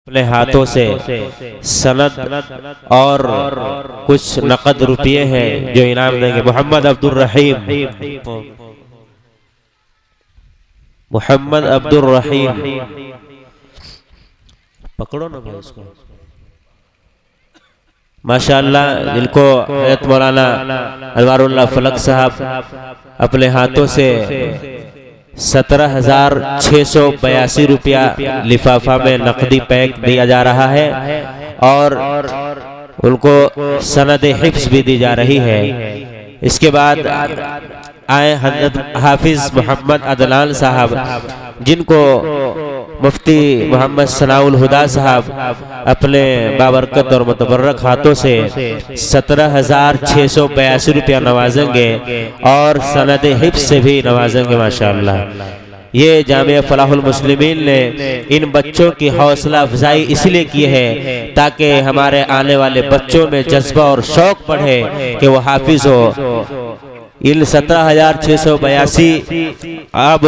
अपने हाथों से सनद और कुछ नकद रुपये हैं जो इनाम देंगे। मोहम्मद अब्दुल रहीम, मोहम्मद अब्दुल रहीम, पकड़ो ना भाई इसको। माशाअल्लाह, जिनको हज़रत मौलाना अनवारुल्लाह फलक साहब अपने हाथों से 17,682 रुपया लिफाफा में नकदी पैक दिया जा रहा है और उनको सनद हिफ्स भी दी जा रही है। इसके बाद आए हज़रत हाफिज मोहम्मद अदलान साहब, जिनको मुफ्ती मोहम्मद सनाउल हुदा साहब अपने बाबरकत और मुतबर्रक हाथों से 17,682 रुपया नवाजेंगे और सनद हिफ्स से भी नवाजेंगे। माशाअल्लाह, ये जामिया फलाहुल मुस्लिमीन ने इन बच्चों की हौसला अफजाई इसलिए की है ताकि हमारे आने वाले बच्चों में जज्बा और शौक बढ़े कि वो हाफिज हो। इन 17,682 अब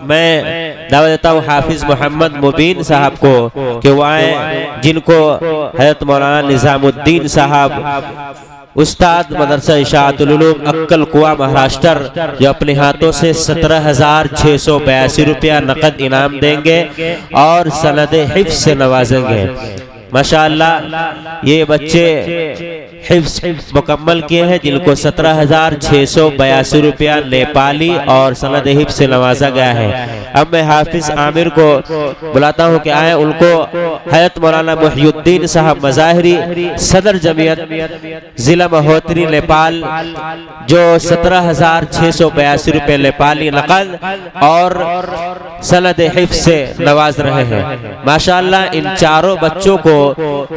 मैं दावा देता हूँ हाफिज मोहम्मद मुबीन साहब को कि वो आए, जिनको हज़रत मौलाना निज़ामुद्दीन साहब उस्ताद मदरसा इशाअतुल उलूम अक्कल कुआ महाराष्ट्र, जो अपने हाथों से 17,682 रुपया नकद इनाम देंगे और सनद हिफ्स से नवाजेंगे। माशाअल्लाह, ये बच्चे हिफ्स मुकम्मल किए हैं जिनको 17,682 रुपया नेपाली और सनद हिफ्स से नवाजा गया है। अब मैं हाफिज आमिर को बुलाता हूँ कि आए, उनको हज़रत मौलाना मुहियुद्दीन साहब मज़ाहिरी सदर जमीयत जिला महोत्तरी नेपाल, जो 17,682 रुपये नेपाली नकद और सनद हिफ्स से नवाज रहे हैं। माशाअल्लाह, इन चारों बच्चों को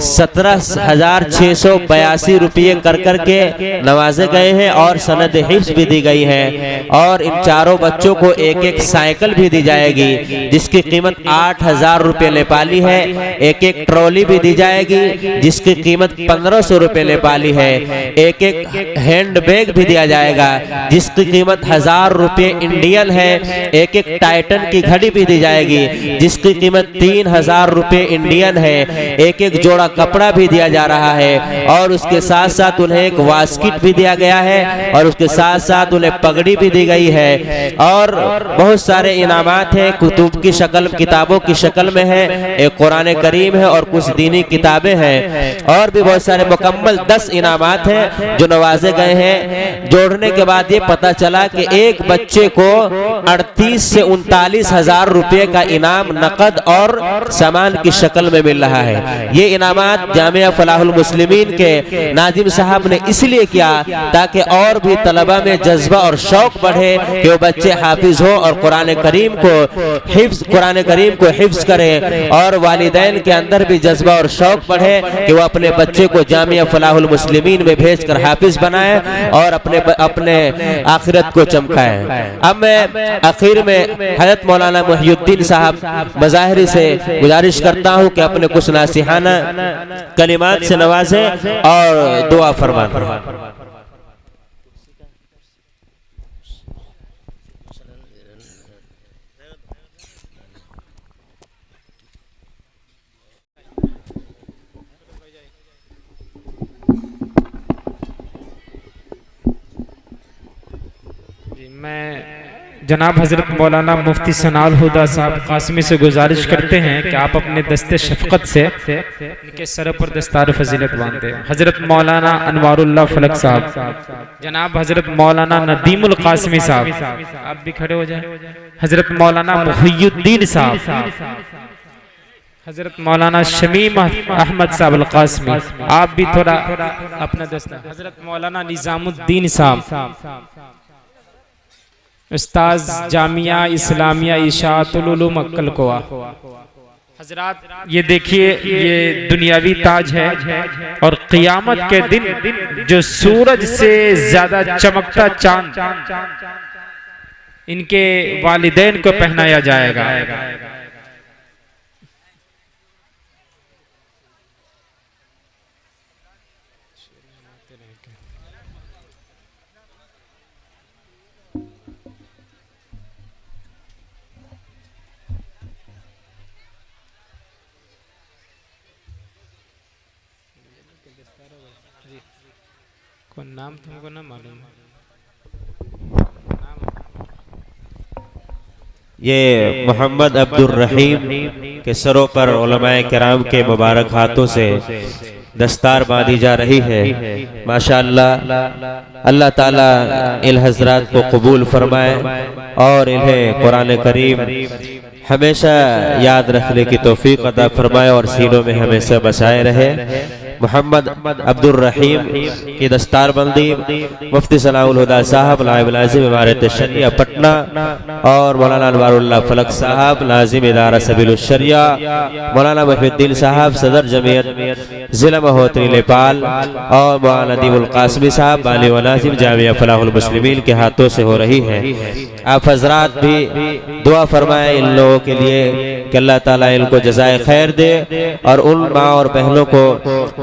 17,682 रुपये कर करके नवाजे गए हैं और सनद हिफ्स भी दी गई है और इन चारों बच्चों को एक एक साइकिल भी दी जाएगी जिसकी कीमत 8,000 रुपये नेपाली है। एक एक ट्रॉली भी दी जाएगी जिसकी कीमत 1,500 रुपये नेपाली है। एक एक हैंड बैग भी दिया जाएगा जिसकी कीमत 1,000 रुपये इंडियन है। एक एक टाइटन की घड़ी भी दी जाएगी जिसकी कीमत 3,000 रुपये इंडियन है। एक एक जोड़ा कपड़ा भी दिया जा रहा है और उसके साथ साथ उन्हें एक वास्किट भी दिया गया है और उसके साथ साथ उन्हें पगड़ी भी दी गई है और बहुत सारे इनामात हैं। कुतुब की शक्ल, किताबों की शक्ल में है, एक कुरान करीम है और कुछ दीनी किताबें हैं और भी बहुत सारे मुकम्मल 10 इनामात हैं जो नवाजे गए हैं। जोड़ने के बाद ये पता चला कि एक बच्चे को 38 से 39,000 रुपये का इनाम नकद और सामान की शक्ल में मिल रहा है। ये इनामात जामिया फलाहुल मुस्लिमीन के नाजिम साहब ने इसलिए किया ताकि और भी तलबा में जज्बा और शौक बढ़े कि वो बच्चे हाफिज हो और कुरान करीम को हिफ्ज करें और वालिदैन के अंदर भी जज्बा और शौक बढ़े कि वो अपने बच्चे को जामिया फलाहुल मुस्लिमीन में भेजकर हाफिज बनाए और अपने आखिरत को चमकाए। अब मैं आखिर में हज़रत मौलाना मुहियुद्दीन साहब मज़ाहिरी से गुजारिश करता हूँ कि अपने कुछ नासिहाना कलिमात से नवाजे और दुआ फरमाएं। मैं जनाब हज़रत मौलाना मुफ्ती सनाउल हुदा साहब कासमी से गुजारिश करते हैं कि आप अपने दस्ते शफ़क़त से इनके सर पर दस्तार फजीलत बांधते हैं। हज़रत मौलाना अनवारुल्लाह फलक साहब, जनाब हज़रत मौलाना नदीमुल कासमी साहब, आप भी खड़े हो जाए। हज़रत मौलाना मुहियुद्दीन साहब, हज़रत मौलाना शमीम अहमद साहब अल कासमी, आप भी थोड़ा अपना दस्ता। हज़रत मौलाना निज़ामुद्दीन साहब, उस्ताद जामिया इस्लामिया इशाअतुल उलूम अक्कल कुआ। हजरात, ये देखिए, ये दुनियावी ताज है और क़ियामत के दिन जो सूरज से ज्यादा चमकता चांद इनके वालिदैन को पहनाया जाएगा। कौन नाम तुमको ना मालूम? ये मोहम्मद अब्दुल रहीम के सरों पर उलमाए किराम के मुबारक हाथों से दस्तार बांधी जा रही है। माशाअल्लाह, अल्लाह ताला इन हजरात को कबूल फरमाए और इन्हें कुरान करीम हमेशा याद रखने की तौफीक अता फरमाए और सीनों में हमेशा बसाए रहे। मोहम्मद अब्दुल रहीम की दस्तार बंदी मुफ्ती सलाउल हुदा साहब नायब लाजिम इमारत शरिया पटना और मौलाना अनवारुल्लाह फलक साहब लाजिम इदारा सबीलुश शरिया, मौलाना मुहिद्दीन साहब सदर जमीयत जिला महोत्री नेपाल और मौलाना नदीमुल कासमी साहब बाली व नाजिम जामिया फलाहुल मुस्लिमीन के हाथों से हो रही है। आप हजरात भी दुआ फरमाएं इन लोगों के लिए कि अल्लाह ताला इनको जज़ाए खैर दे और उन माँ और बहनों को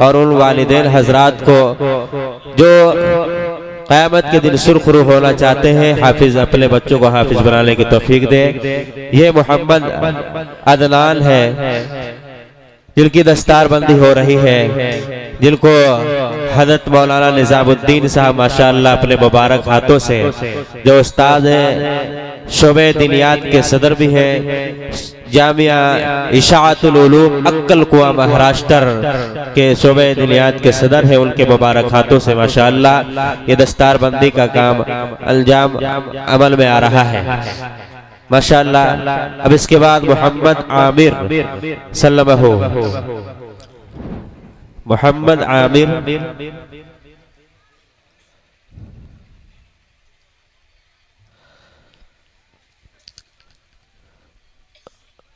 और उन वालिदैन हजरात को जो क़यामत के दिन सुरखरू होना चाहते हैं, हाफिज अपने बच्चों को हाफिज बनाने की तौफीक दे। ये मोहम्मद अदनान है जिनकी दस्तार बंदी हो रही है, जिनको हज़रत मौलाना निज़ामुद्दीन साहब माशाअल्लाह अपने मुबारक हाथों से, जो उस्ताद हैं, शोबे दिनियात के सदर भी हैं, जामिया इशाअतुल उलूम अक्कल कुआ महाराष्ट्र के शोबे दिनियात के सदर हैं, उनके मुबारक हाथों से माशाअल्लाह ये दस्तार बंदी का काम अंजाम अमल में आ रहा है माशाअल्लाह। अब इसके बाद मोहम्मद आमिर सल्लल्लाहु मोहम्मद आमिर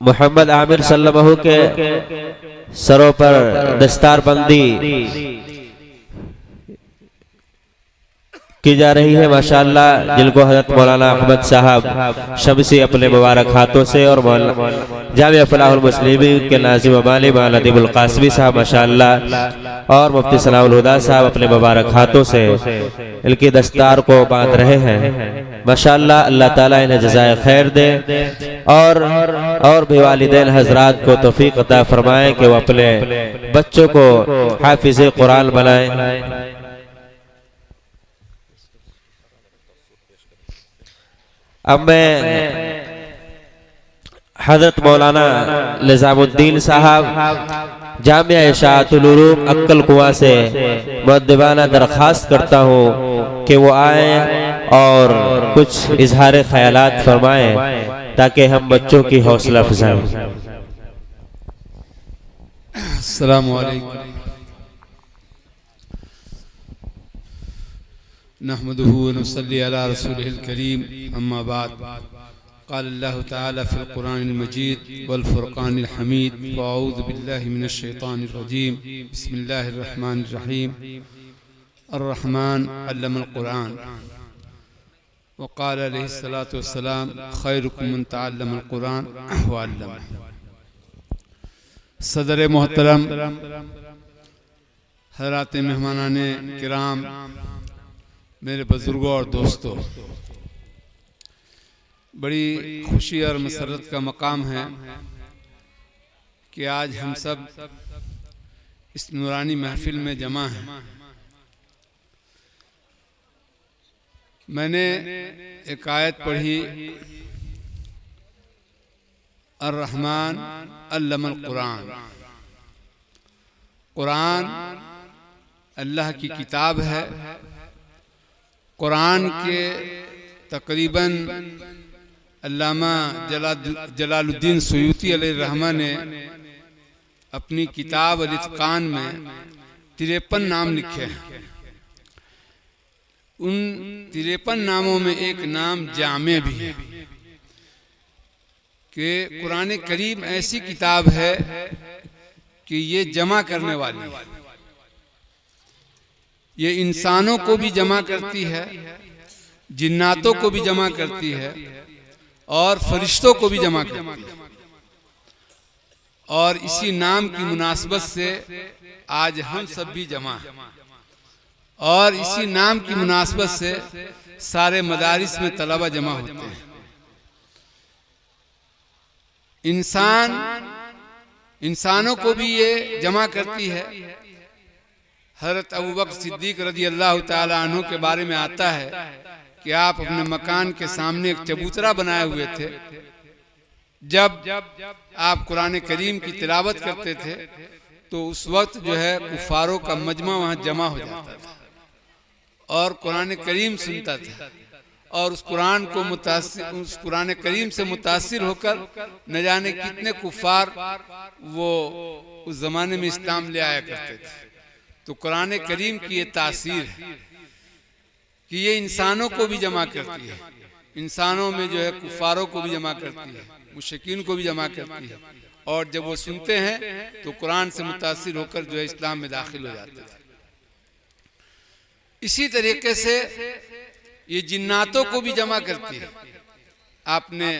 मोहम्मद आमिर सल्लल्लाहु के सरों पर दस्तार बंदी की जा रही है माशाअल्लाह, जिनको हज़रत मौलाना अहमद साहब शमसी अपने मुबारक हाथों से और जामिया फलाहुल मुस्लिमीन के नाज़िम माली मौलाना नदीमुल कासमी साहब माशाअल्लाह और मुफ्ती सलाउल हुदा साहब अपने मुबारक हाथों से इनकी दस्तार को बांध रहे हैं माशाअल्लाह। अल्लाह ताला इन्हें जज़ाए खैर दे और भी वालिदैन हजरात को तौफीक अता फरमाए कि वो अपने बच्चों को हाफिज़ कुरान बनाएं। अब मैं हज़रत मौलाना निज़ामुद्दीन साहब जामिया इशाअतुल उलूम अक्कल कुआ से मुअद्दिबाना दरख्वास्त करता हूँ कि वो आए और कुछ इजहार ख्यालात फरमाएं ताकि हम बच्चों की हौसला अफजाई। अस्सलामु अलैकुम नहमदुहु व नुसल्ली अला रसूलिहिल करीम अम्मा बाद क़ाल अल्लाहु तआला फ़िल क़ुरानिल मजीद वल फ़ुरक़ानिल हमीद अऊज़ु बिल्लाहि मिनश शैतानिर रजीम बिस्मिल्लाहिर रहमानिर रहीम अर्रहमान अल्लमल क़ुरान व क़ाल अलैहिस्सलातु वस्सलाम खैरुकुम मन तअल्लमल क़ुरान व अल्लमह। सदर मोहतरम हज़रात मेहमानाने किराम, मेरे बुजुर्गों और दोस्तों, बड़ी खुशी और मसरत का मकाम है कि आज हम सब इस नूरानी महफिल में जमा हैं। मैंने एक आयत पढ़ी, अर्रहमान अल्लमल कुरान। कुरान अल्लाह की किताब है। कुरान के तकरीबन अल्लामा जलालुद्दीन सुयूती अलैहिर्रहमा ने अपनी किताब अल-इत्क़ान में 53 नाम लिखे हैं। उन 53 नामों में एक नाम जामे भी है कि कुरान करीम ऐसी किताब है कि ये जमा करने वाली है। ये इंसानों को भी जमा करती है, जिन्नातों को भी जमा करती है और फरिश्तों को भी जमा करती है। और इसी नाम की मुनासबत से आज हम सब भी जमा हैं और इसी नाम की मुनासबत से सारे मदारिस में तलबा जमा होते हैं। इंसानों को भी ये जमा करती है हज़रत अबू बकर सिद्दीक रज़ी अल्लाह ताला अन्हु के बारे में आता है कि आप अपने मकान के सामने एक चबूतरा बनाए हुए थे। जब आप कुरान करीम की तिलावत करते थे तो उस वक्त जो है कुफारों का मजमा वहाँ जमा हो जाता था और कुरान करीम सुनता था और उस कुरान करीम से मुतासिर होकर न जाने कितने कुफार वो उस जमाने में इस्लाम ले आया करते थे। तो कुरान करीम की ये तासीर है कि ये इंसानों को भी जमा करती है, इंसानों में जो है कुफारों को भी जमा करती है, मुशरिकीन को भी जमा करती है, और जब वो सुनते हैं तो कुरान से मुतासिर होकर जो है इस्लाम में दाखिल हो जाते थे। इसी तरीके से ये जिन्नातों को भी जमा करती है। आपने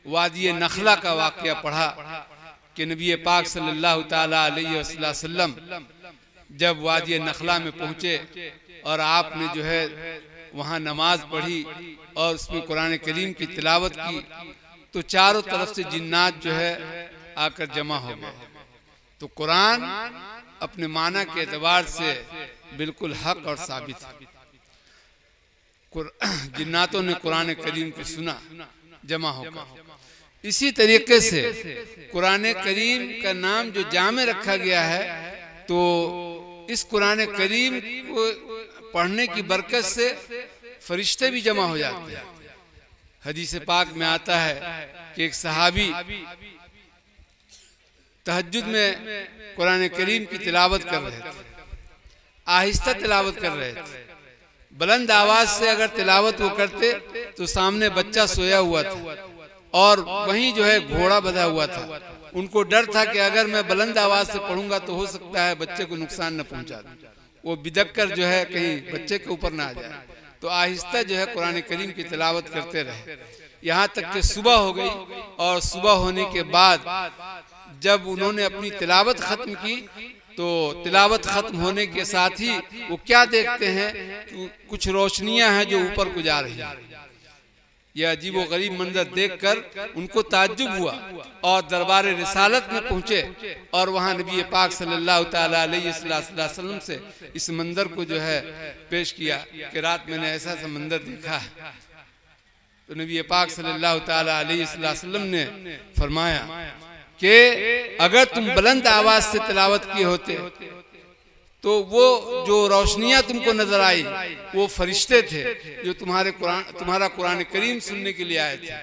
वादी नखला का वाकया पढ़ा कि नबी पाक सल्लल्लाहु ताला अलैहि वसल्लम जब वादी नखला में पहुंचे और आपने जो है वहाँ नमाज पढ़ी और उसमें कुरान करीम की तिलावत की तो चारों तरफ से जिन्नात जो है आकर जमा हो गए। तो कुरान अपने माना के एतबार से बिल्कुल हक और साबित है। जिन्नातों ने कुरान करीम को सुना जमा होकर। इसी तरीके से कुरान करीम का नाम जो जामे रखा गया है तो इस कुरान करीम को पढ़ने की बरकत से फरिश्ते भी जमा हो जाते हैं। हदीस पाक में आता है कि एक सहाबी तहज्जुद में कुरान करीम की तिलावत कर रहे थे, आहिस्ता तिलावत कर रहे थे। बुलंद आवाज से अगर तिलावत वो करते तो सामने बच्चा सोया हुआ था और वहीं जो है घोड़ा बंधा हुआ था। उनको डर था कि अगर मैं बुलंद आवाज से पढ़ूंगा तो हो सकता है बच्चे को नुकसान न पहुंचा दूं, वो बिदक कर जो है कहीं बच्चे के ऊपर ना आ जाए। तो आहिस्ता जो है कुरान करीम की तिलावत करते रहे, यहाँ तक कि सुबह हो गई। और सुबह होने के बाद जब उन्होंने अपनी तिलावत खत्म की तो तिलावत खत्म होने के साथ ही वो क्या देखते हैं कि कुछ रोशनियां हैं जो ऊपर को जा रही हैं। यह अजीब व गरीब मंजर देखकर उनको ताज्जुब हुआ और दरबार रिसालत में पहुंचे और वहां नबी पाक सल्लल्लाहु ताला अलैहि वसल्लम से इस मंजर को जो है पेश किया कि रात मैंने ऐसा सा मंजर देखा है। तो नबी पाक सल्लल्लाहु ताला अलैहि वसल्लम ने फरमाया कि अगर तुम बुलंद आवाज से तिलावत किए होते तो वो जो रोशनियां तुमको नजर आई वो फरिश्ते थे जो तुम्हारा कुरान करीम सुनने के लिए आए थे।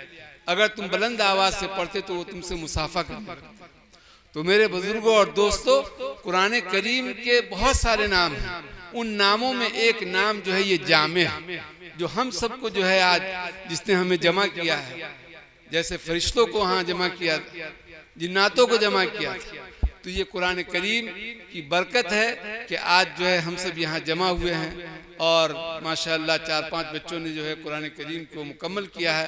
अगर तुम बुलंद आवाज से पढ़ते तो वो तुमसे मुसाफा करते। तो मेरे बुजुर्गों और दोस्तों, कुरान करीम के बहुत सारे नाम हैं। उन नामों में एक नाम जो है ये जामे है, जो हम सबको जो है आज जिसने हमें जमा किया है। जैसे फरिश्तों को वहां जमा किया, जिन्नातों को जमा किया, तो ये कुरान करीम की बरकत है कि आज जो है हम सब यहाँ जमा हुए हैं। और माशाअल्लाह 4-5 बच्चों ने जो है कुरान करीम को मुकम्मल किया है।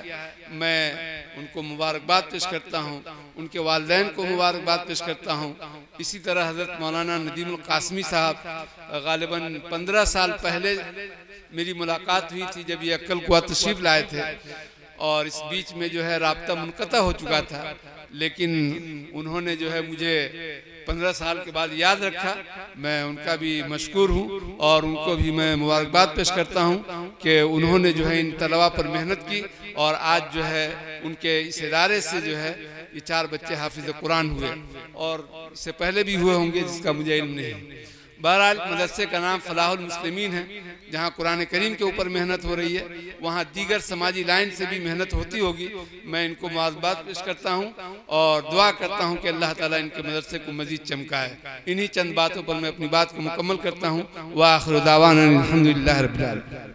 मैं उनको मुबारकबाद पेश करता हूँ, उनके वालिदैन को मुबारकबाद पेश करता हूँ। इसी तरह हज़रत मौलाना नदीमुल कासमी साहब गालिबन 15 साल पहले मेरी मुलाकात हुई थी जब ये अक्कल कुआ तशरीफ लाए थे और इस बीच में जो है राब्ता मुनक़ता हो चुका था, लेकिन उन्होंने जो है मुझे 15 साल के बाद याद रखा। मैं उनका भी मशकूर हूँ और उनको भी मैं मुबारकबाद पेश करता हूँ कि उन्होंने जो है इन तलबा पर मेहनत की और आज जो है उनके इस इदारे से जो है ये 4 बच्चे हाफिज कुरान हुए और इससे पहले भी हुए होंगे जिसका मुझे इल्म नहीं है। बहरहाल मदरसे का नाम फलाहुल मुस्लिमीन है, जहाँ कुरान करीम के ऊपर मेहनत हो रही है। वहाँ दीगर समाजी लाइन से भी मेहनत होती होगी। मैं इनको मुबारकबाद पेश करता हूँ और दुआ करता हूँ कि अल्लाह ताला इनके मदरसे को मजीद चमकाए। इन्हीं चंद बातों पर मैं अपनी बात को मुकम्मल करता हूँ। व आखिर दावाना अल्हम्दुलिल्लाहि रब्बिल आलमीन।